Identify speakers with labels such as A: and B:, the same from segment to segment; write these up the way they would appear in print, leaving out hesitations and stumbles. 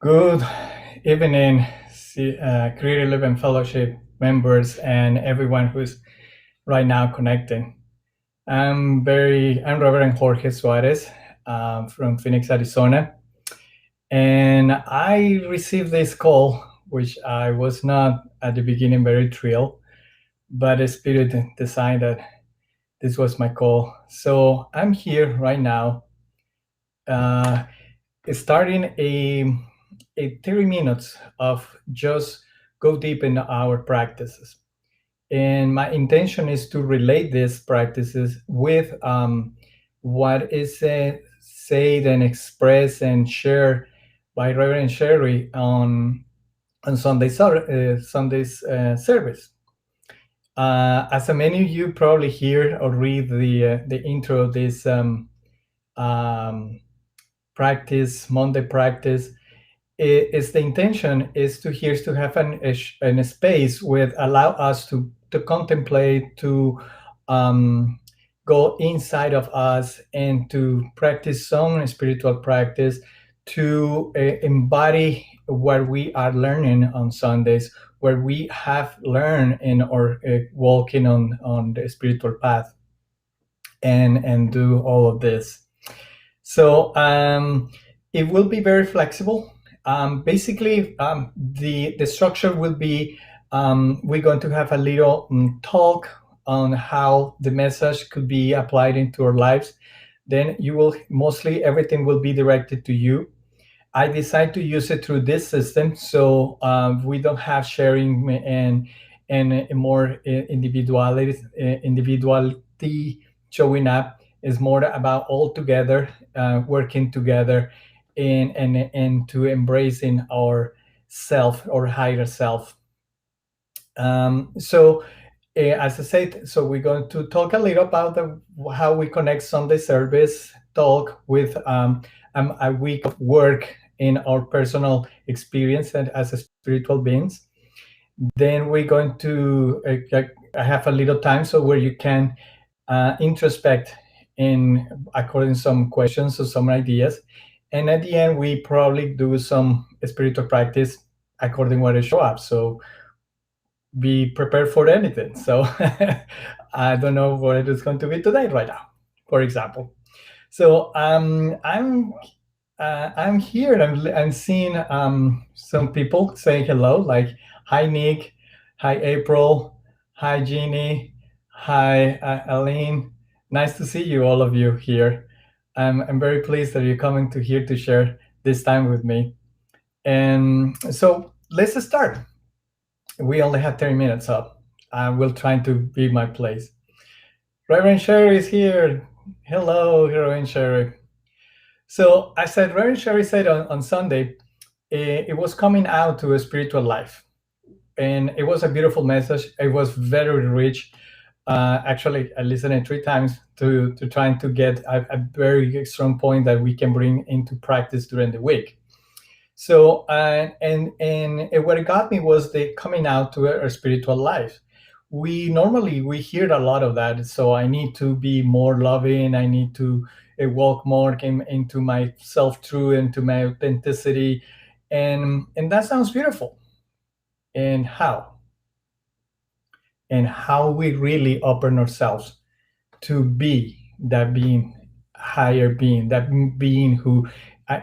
A: Good evening, Creative Living Fellowship members and everyone who's right now connecting. I'm Reverend Jorge Suarez from Phoenix, Arizona, and I received this call, which I was not at the beginning very thrilled, but the Spirit decided this was my call. So I'm here right now, uh, starting a 30 minutes of just go deep in our practices. And my intention is to relate these practices with what is said and expressed and shared by Reverend Sherry on Sunday's service. As many of you probably hear or read the intro of this um, practice, Monday practice, is the intention is to here to have an space with allow us to contemplate, to go inside of us and to practice some spiritual practice, to embody what we are learning on Sundays, where we have learned in or walking on the spiritual path, and do all of this. So it will be very flexible. Basically, the structure will be we're going to have a little talk on how the message could be applied into our lives. Then you will mostly everything will be directed to you. I decided to use it through this system, so we don't have sharing and more individuality showing up. Is more about all together, working together, and to embracing our self or higher self. So as I said, so we're going to talk a little about how we connect Sunday service, talk with a week of work in our personal experience and as a spiritual beings. Then we're going to have a little time so where you can introspect in according some questions or some ideas. And at the end, we probably do some spiritual practice according what it show up. So be prepared for anything. So I don't know what it is going to be today right now, for example. So I'm here. I'm seeing some people saying hello, like hi Nick, hi April, hi Jeannie, hi Aline. Nice to see you, all of you here. I'm very pleased that you're coming to here to share this time with me. And so let's start. We only have 30 minutes up. I will try to be my place. Reverend Sherry is here. Hello, Reverend Sherry. So I said, Reverend Sherry said on Sunday, it was coming out to a spiritual life. And it was a beautiful message. It was very rich. Actually, I listened it 3 times to trying to get a very strong point that we can bring into practice during the week. So and what it got me was the coming out to a spiritual life. We hear a lot of that. So I need to be more loving. I need to walk more into my self truth, into my authenticity, and that sounds beautiful. And how we really open ourselves to be that being, higher being, that being who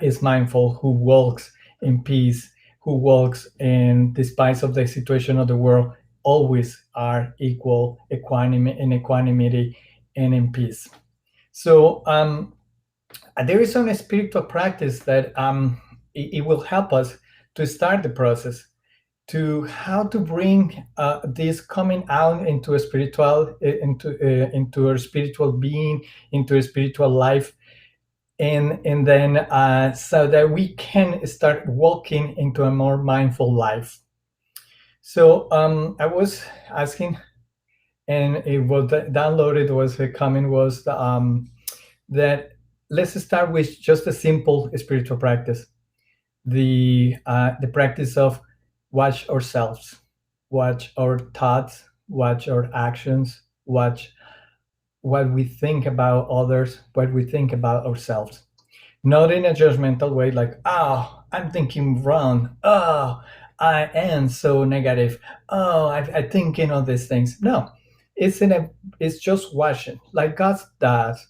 A: is mindful, who walks in peace, who walks in despite of the situation of the world, always are equal, equanimity, and in peace. So there is some spiritual practice that it will help us to start the process to how to bring this coming out into a spiritual into a spiritual being, into a spiritual life, and then so that we can start walking into a more mindful life. So I was asking, and it was downloaded was a comment was that let's start with just a simple spiritual practice, the practice of watch ourselves, watch our thoughts, watch our actions, watch what we think about others, what we think about ourselves. Not in a judgmental way, like, I'm thinking wrong. Oh, I am so negative. Oh, I thinking all these things. No, it's in a, it's just watching. Like God does.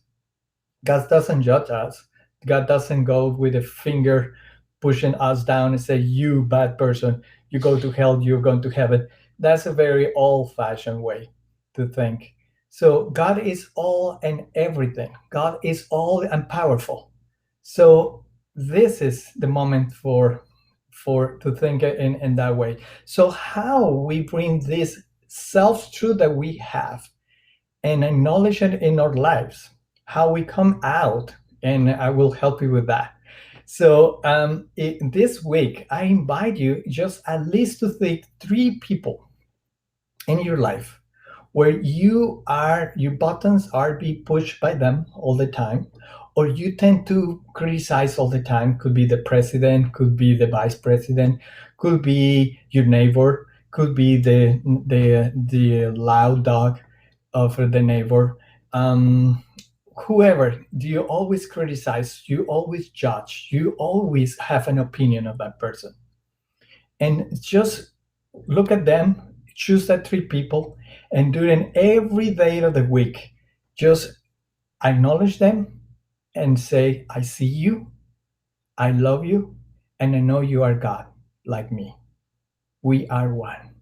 A: God doesn't judge us. God doesn't go with a finger pushing us down and say, "You bad person, you go to hell, you're going to heaven." That's a very old-fashioned way to think. So God is all and everything. God is all and powerful. So this is the moment for to think in that way. So how we bring this self-truth that we have and acknowledge it in our lives, how we come out, and I will help you with that. So this week, I invite you just at least to think three people in your life where your buttons are being pushed by them all the time, or you tend to criticize all the time. Could be the president, could be the vice president, could be your neighbor, could be the loud dog of the neighbor. um, Whoever. Do you always criticize, you always judge, you always have an opinion of that person, and just look at them, choose that three people, and during every day of the week, just acknowledge them and say, I see you, I love you, and I know you are God like me. We are one.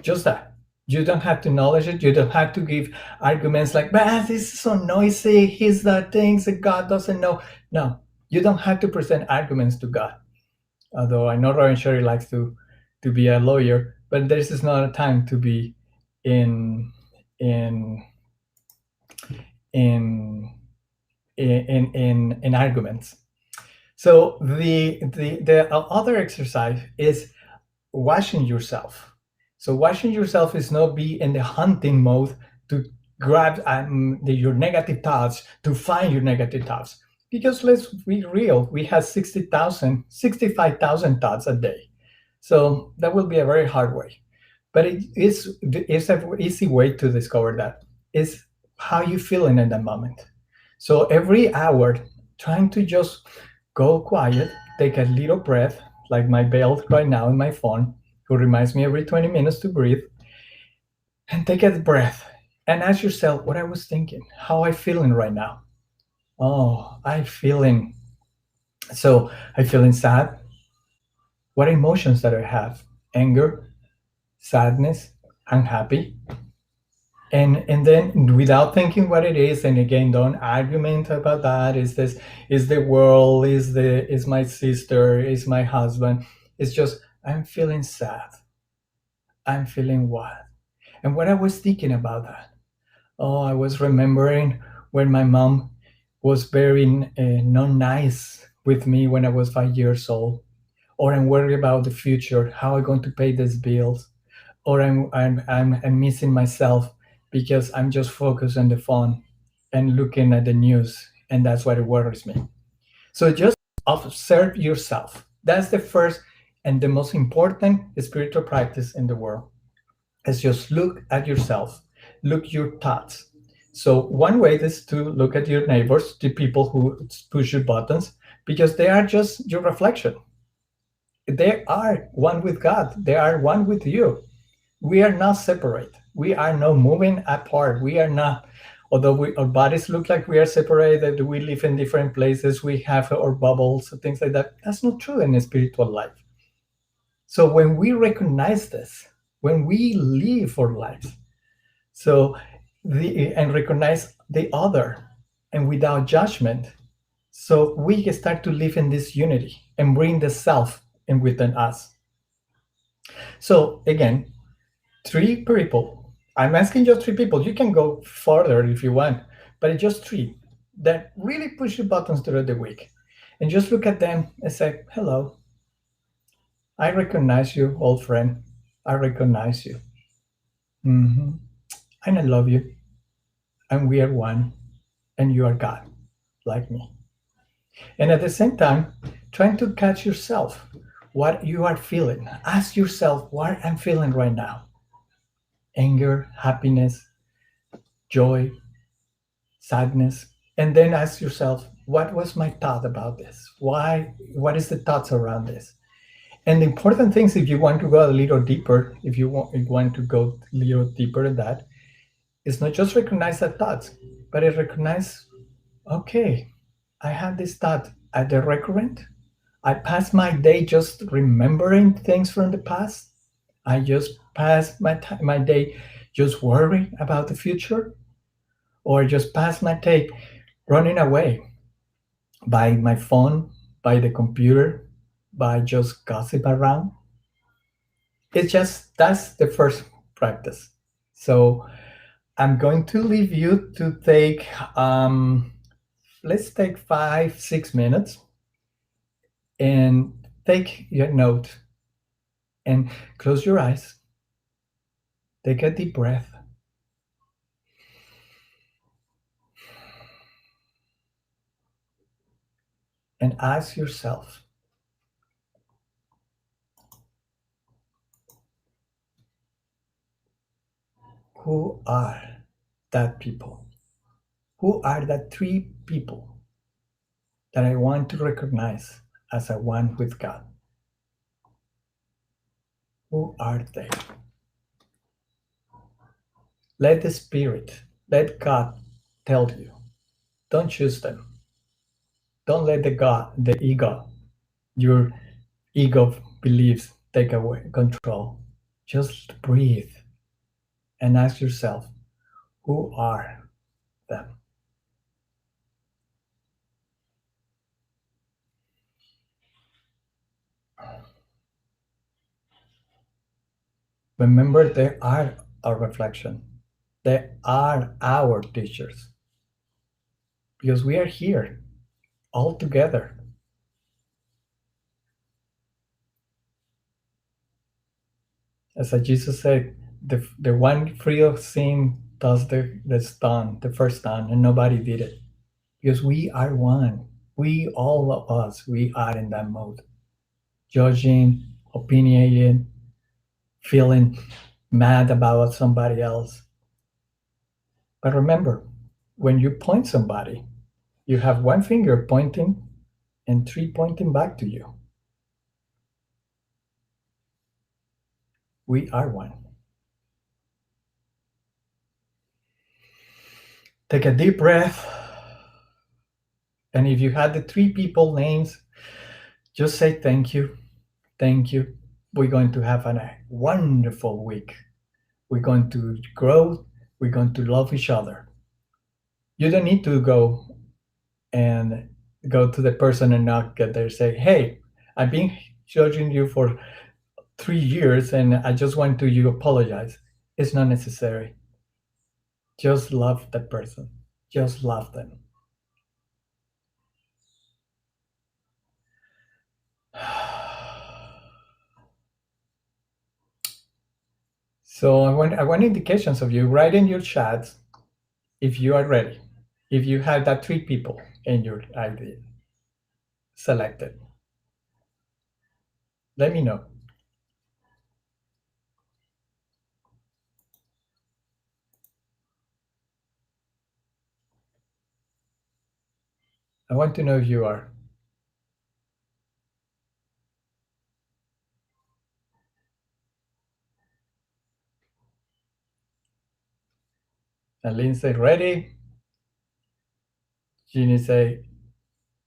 A: Just that. You don't have to acknowledge it. You don't have to give arguments like, man, this is so noisy. He's the things that God doesn't know. No, you don't have to present arguments to God. Although I know Ryan Sherry likes to be a lawyer, but this is not a time to be in in in in arguments. So the other exercise is washing yourself. So washing yourself is not be in the hunting mode to grab your negative thoughts, to find your negative thoughts. Because let's be real, we have 60,000, 65,000 thoughts a day. So that will be a very hard way. But it's an easy way to discover that. Is how you feeling in that moment. So every hour, trying to just go quiet, take a little breath, like my bell right now in my phone, who reminds me every 20 minutes to breathe, and take a breath and ask yourself what I was thinking, how I feeling right now. Oh, I feeling sad. What emotions that I have? Anger, sadness, unhappy. And then without thinking what it is, and again, don't argument about that. Is this, is the world, is my sister, is my husband? It's just, I'm feeling sad. I'm feeling what? And what I was thinking about that. Oh, I was remembering when my mom was very not nice with me when I was 5 years old. Or I'm worried about the future, how I'm going to pay these bills. Or I'm missing myself because I'm just focused on the phone and looking at the news, and that's what it worries me. So just observe yourself. That's the first and the most important spiritual practice in the world. Is just look at yourself, look your thoughts. So one way is to look at your neighbors, the people who push your buttons, because they are just your reflection. They are one with God. They are one with you. We are not separate. We are not moving apart. We are not, although our bodies look like we are separated, we live in different places, we have our bubbles, things like that. That's not true in a spiritual life. So when we recognize this, when we live our lives, so and recognize the other and without judgment, so we can start to live in this unity and bring the self in within us. So again, three people. I'm asking just three people. You can go further if you want, but it's just three that really push the buttons throughout the week. And just look at them and say, hello, I recognize you, old friend. I recognize you. hmm And I love you. And we are one. And you are God, like me. And at the same time, trying to catch yourself, what you are feeling. Ask yourself what I'm feeling right now. Anger, happiness, joy, sadness. And then ask yourself, What was my thought about this? Why? What is the thoughts around this? And the important things, if you want to go a little deeper, if you want to go a little deeper in that, is not just recognize the thoughts, but it recognize, okay, I have this thought at the recurrent. I pass my day just remembering things from the past. I just pass my day just worrying about the future, or just pass my day running away by my phone, by the computer, by just gossip around. It's just that's the first practice. So I'm going to leave you to take let's take 5 6 minutes and take your note and close your eyes. Take a deep breath and ask yourself, who are that people? Who are the three people that I want to recognize as a one with God? Who are they? Let the Spirit, let God tell you. Don't choose them. Don't let the ego, your ego beliefs take away control. Just breathe and ask yourself, who are them? Remember, they are our reflection. They are our teachers because we are here all together. As Jesus said, the one free of sin does the stone, the first stone, and nobody did it because we are one. We, all of us, we are in that mode, judging, opinionating, feeling mad about somebody else. But remember, when you point somebody, you have one finger pointing and three pointing back to you. We are one. Take a deep breath. And if you had the three people names, just say thank you. Thank you. We're going to have a wonderful week. We're going to grow. We're going to love each other. You don't need to and go to the person and knock at their say, hey, I've been judging you for 3 years and I just want to you apologize. It's not necessary. Just love the person. Just love them. So I want indications of you. Write in your chat if you are ready. If you have that three people in your ID selected, let me know. I want to know if you are. And Lynn say, ready. Jeannie say,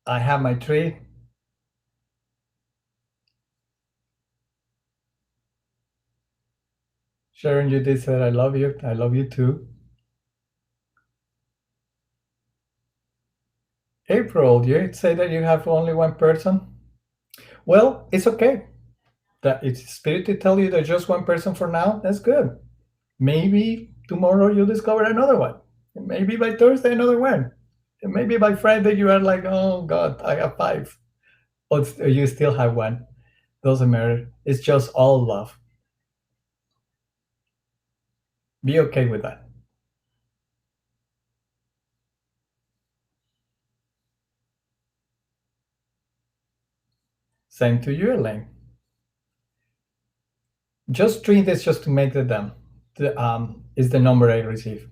A: I have my tree. Sharon, you did say, I love you. I love you too. April, you say that you have only one person? Well, it's okay. That it's spirit to tell you that just one person for now, that's good. Maybe tomorrow you'll discover another one. And maybe by Thursday, another one. And maybe by Friday, you are like, oh God, I have five. But you still have one. Doesn't matter. It's just all love. Be okay with that. Same to you, Elaine. Just treat this just to make them. Is the number I receive.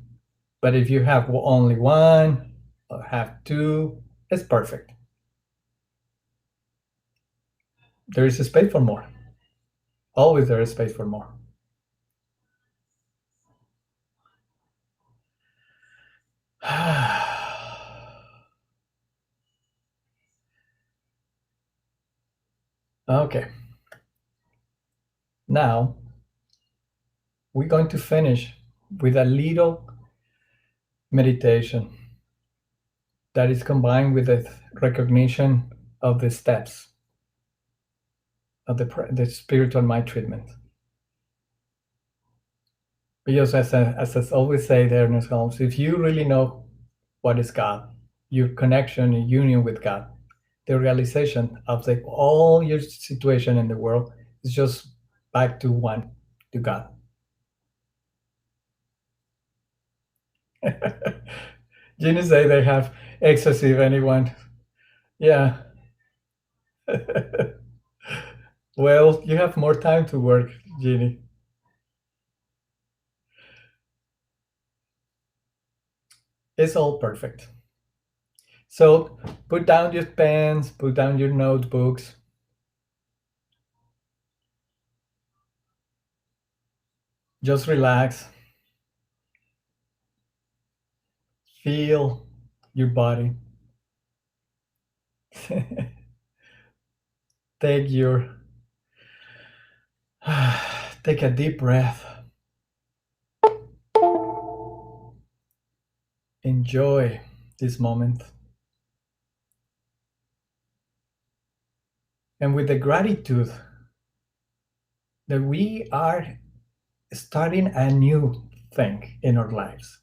A: But if you have only one or have two, It's perfect. There is a space for more. Always there is space for more. Okay. Now we're going to finish with a little meditation that is combined with the recognition of the steps of the spiritual mind treatment. Because as I always say there, Ernest Holmes, if you really know what is God, your connection and union with God, the realization of all your situation in the world is just back to one, to God. Ginny say they have ecstasy if anyone. Yeah. Well, you have more time to work, Ginny. It's all perfect. So put down your pens, put down your notebooks. Just relax. Feel your body. Take your take a deep breath. Enjoy this moment. And with the gratitude that we are starting a new thing in our lives,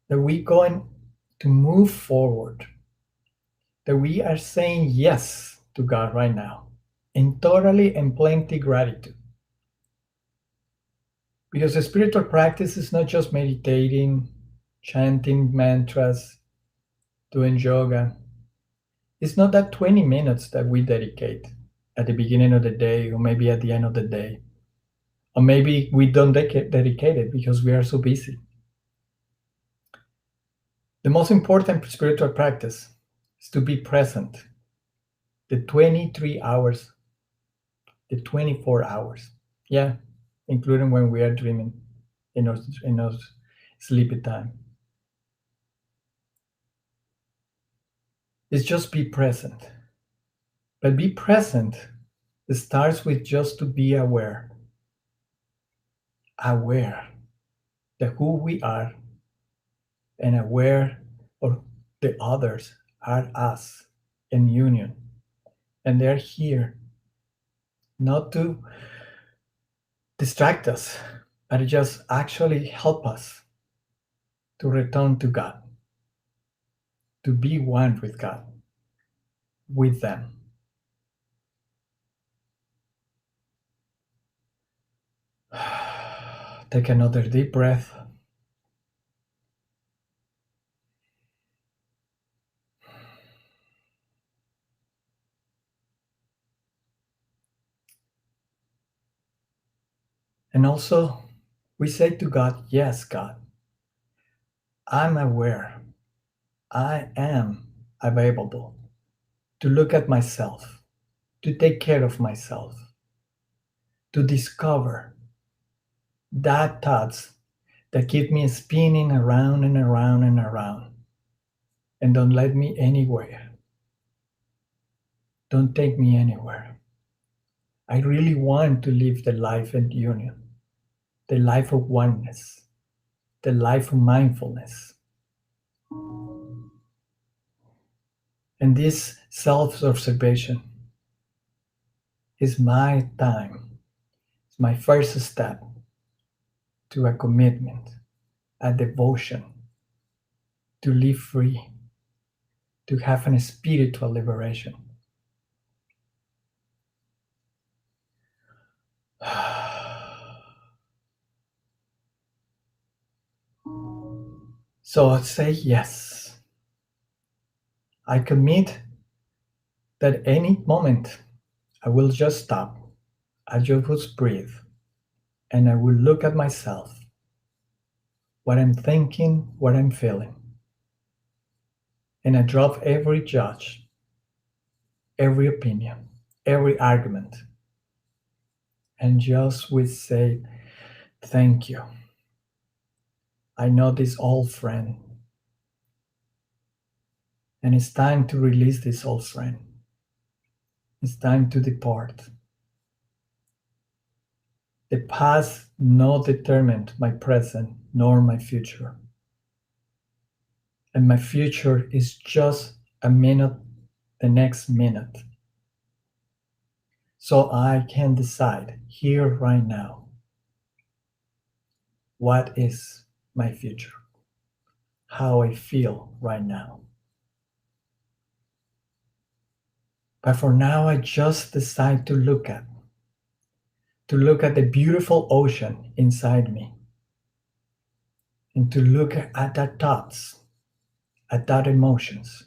A: that we're going to move forward, that we are saying yes to God right now in totally and plenty gratitude. Because the spiritual practice is not just meditating, chanting mantras, doing yoga. It's not that 20 minutes that we dedicate at the beginning of the day or maybe at the end of the day. Or maybe we don't dedicate it because we are so busy. The most important spiritual practice is to be present the 23 hours, the 24 hours. Yeah, including when we are dreaming in our sleepy time. It's just be present. But be present starts with just to be aware. Aware that who we are and aware of the others are us in union. And they're here not to distract us, but just actually help us to return to God, to be one with God, with them. Take another deep breath. And also, we say to God, yes, God, I'm aware, I am available to look at myself, to take care of myself, to discover that thoughts that keep me spinning around and around and around and don't let me anywhere. Don't take me anywhere. I really want to live the life in union, the life of oneness, the life of mindfulness. And this self observation is my time, it's my first step to a commitment, a devotion to live free, to have a spiritual liberation. So I say yes. I commit that any moment I will just stop, I just breathe, and I will look at myself, what I'm thinking, what I'm feeling, And I drop every judge, every opinion, every argument, and just would say, thank you. I know this old friend, and it's time to release this old friend. It's time to depart. The past not determined my present nor my future. And my future is just a minute, the next minute. So I can decide here right now what is my future, how I feel right now. But for now, I just decide to look at the beautiful ocean inside me, and to look at that thoughts, at that emotions,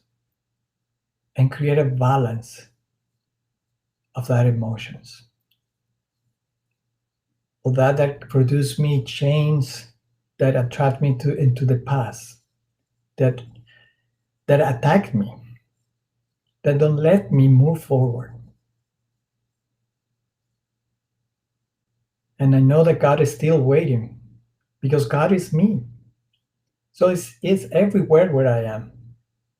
A: and create a balance of that emotions. Or that produce me chains that attract me to into the past, that that attack me, that don't let me move forward. And I know that God is still waiting because God is me. So it's everywhere where I am,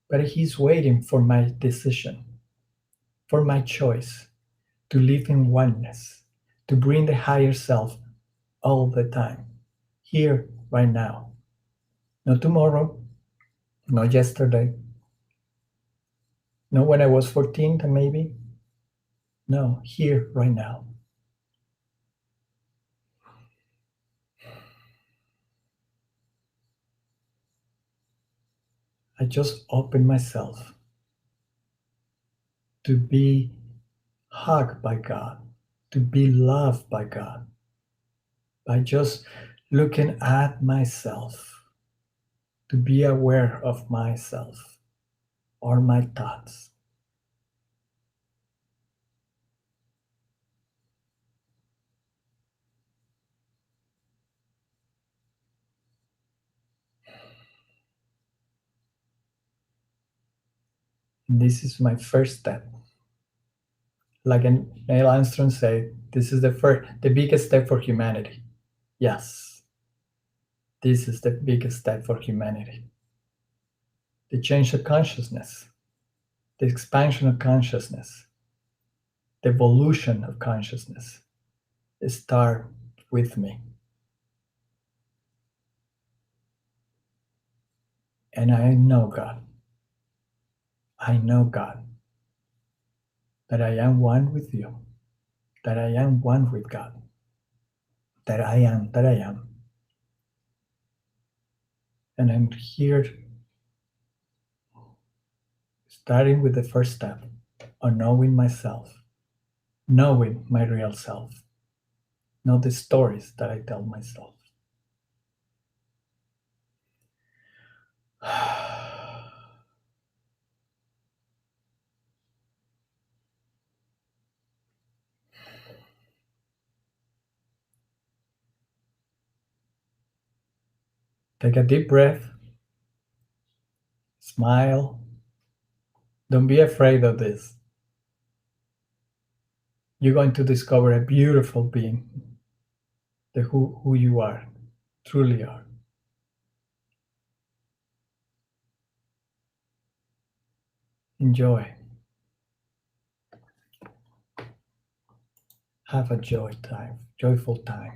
A: but He's waiting for my decision, for my choice to live in oneness, to bring the higher self all the time, here, right now. Not tomorrow, not yesterday, not when I was 14, maybe. No, here, right now. I just open myself to be hugged by God, to be loved by God, by just looking at myself, to be aware of myself or my thoughts. And this is my first step. Like Neil Armstrong said, this is the biggest step for humanity. Yes, this is the biggest step for humanity. The change of consciousness, the expansion of consciousness, the evolution of consciousness start with me. And I know God. I know God. That I am one with you. That I am one with God. That I am, that I am. And I'm here starting with the first step on knowing myself, knowing my real self, not the stories that I tell myself. Take a deep breath, smile. Don't be afraid of this. You're going to discover a beautiful being, who you are, truly are. Enjoy. Have a joyful time.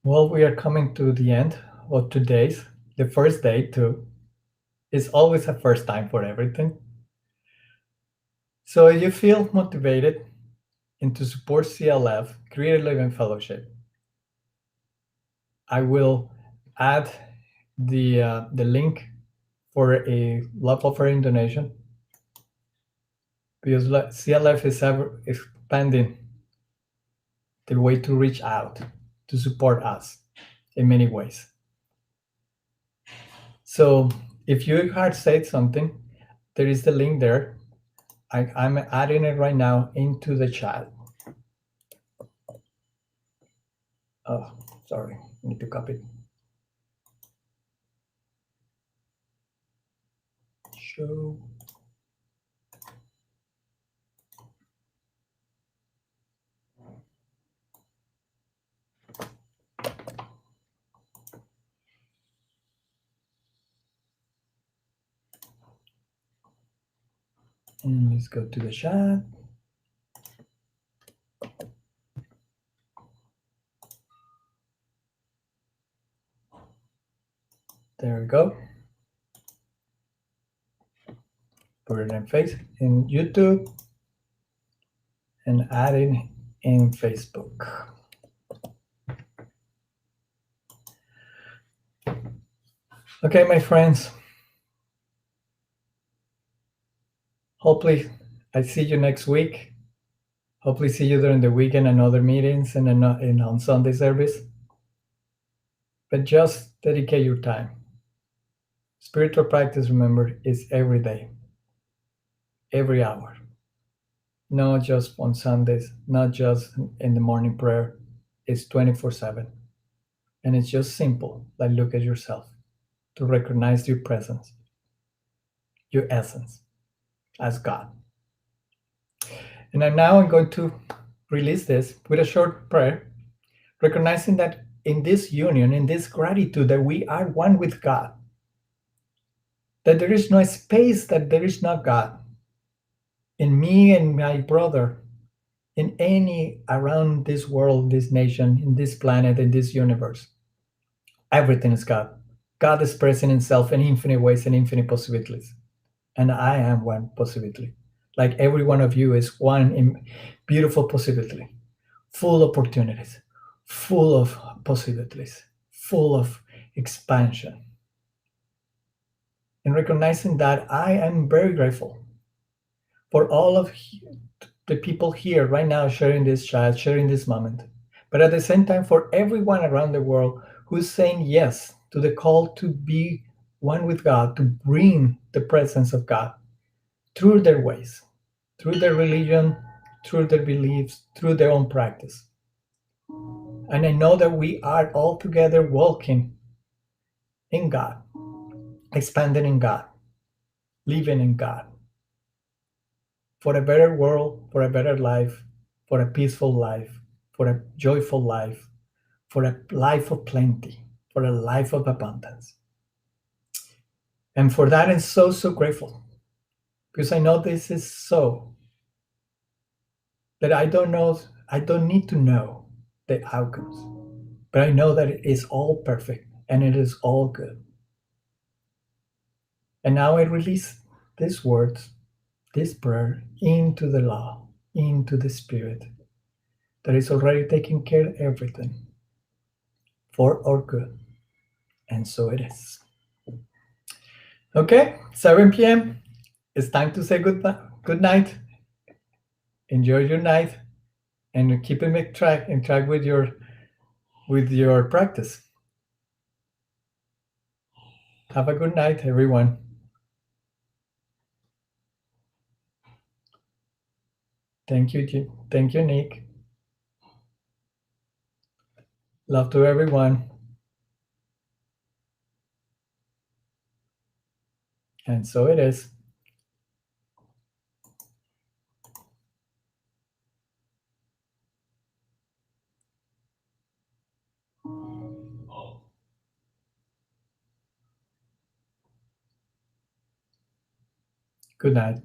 A: Well, we are coming to the end of today's, the first day too. It's always a first time for everything. So if you feel motivated and to support CLF, Creative Living Fellowship, I will add the link for a love offering donation, because CLF is ever expanding the way to reach out to support us in many ways. So If you had said something, there is the link there. I'm adding it right now into the chat. Oh, sorry, I need to copy it. Show. And let's go to the chat. There we go. Put it in YouTube and add it in Facebook. Okay, my friends. Hopefully, I see you next week. Hopefully, see you during the weekend and other meetings and on Sunday service. But just dedicate your time. Spiritual practice, remember, is every day, every hour. Not just on Sundays, not just in the morning prayer. It's 24/7. And it's just simple, like look at yourself, to recognize your presence, your essence as God. And now I'm going to release this with a short prayer, recognizing that in this union, in this gratitude, that we are one with God, that there is no space that there is not God. In me and my brother, in any around this world, this nation, in this planet, in this universe, everything is God. God is present himself in infinite ways and infinite possibilities. And I am one possibility. Like every one of you is one beautiful possibility, full opportunities, full of possibilities, full of expansion. And recognizing that, I am very grateful for all of the people here right now sharing this chat, sharing this moment. But at the same time, for everyone around the world who's saying yes to the call to be one with God, to bring the presence of God through their ways, through their religion, through their beliefs, through their own practice. And I know that we are all together walking in God, expanding in God, living in God, for a better world, for a better life, for a peaceful life, for a joyful life, for a life of plenty, for a life of abundance. And for that, I'm so, so grateful, because I know this is so, that I don't need to know the outcomes, but I know that it is all perfect and it is all good. And now I release these words, this prayer, into the law, into the Spirit that is already taking care of everything for our good. And so it is. Okay, 7 p.m. It's time to say good night. Enjoy your night and keep in track with your practice. Have a good night, everyone. Thank you, Jim. Thank you, Nick. Love to everyone. And so it is. Good night.